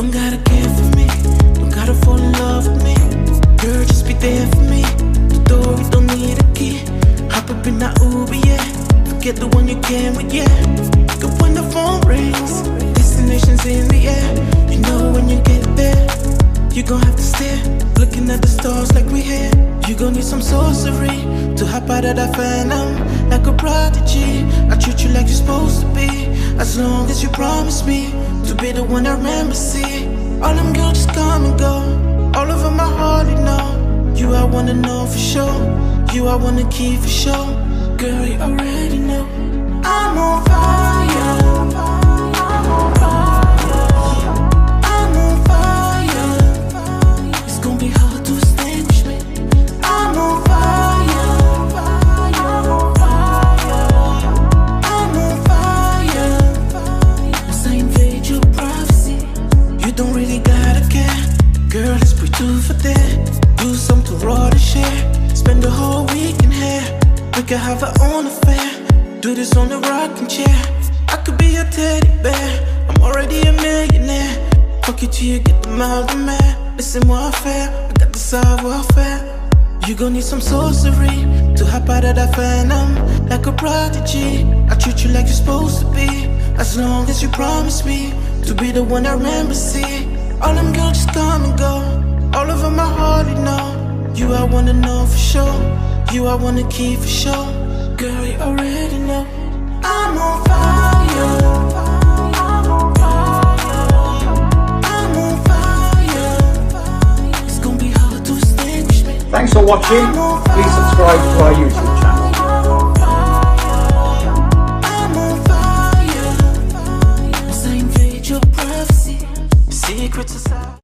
don't gotta care for me, don't gotta fall in love with me. Girl, just be there for me. The door, you don't need a key. Hop up in that Uber, yeah. Forget the one you came with, yeah. Good when the phone rings, destination's in the air. You know when you get there, you gon' have to stare, looking at the stars like we here. You gon' need some sorcery to hop out of that phantom, like a prodigy. I treat you like you're supposed to be, as long as you promise me to be the one I remember, see. All them girls just come and go, all over my heart, you know. You I wanna know for sure, you I wanna keep for sure. Girl, you already know I'm on fire. I'm on fire. I'm on fire. It's gonna be hard to extinguish me. I'm on fire. I'm on fire. I'm on fire. As I invade your privacy, you don't really gotta care. Girl, let's be two for that. Do something raw to share. Spend the whole week in here. We could have our own affair. Do this on the rocking chair. I could be your teddy bear. I'm already a millionaire. Fuck you till you get the miles of man. Listen, warfare, I got the savoir-faire. You gon' need some sorcery to hop out of that phantom, like a prodigy. I treat you like you're supposed to be, as long as you promise me to be the one I remember, see. All them girls just come and go, all over my heart, you know. You I wanna know for sure, you I wanna keep for sure. Girl, you already know I'm on fire. I'm on fire. I'm on fire. It's gonna be hard to extinguish me. Thanks for watching. Please subscribe to our YouTube.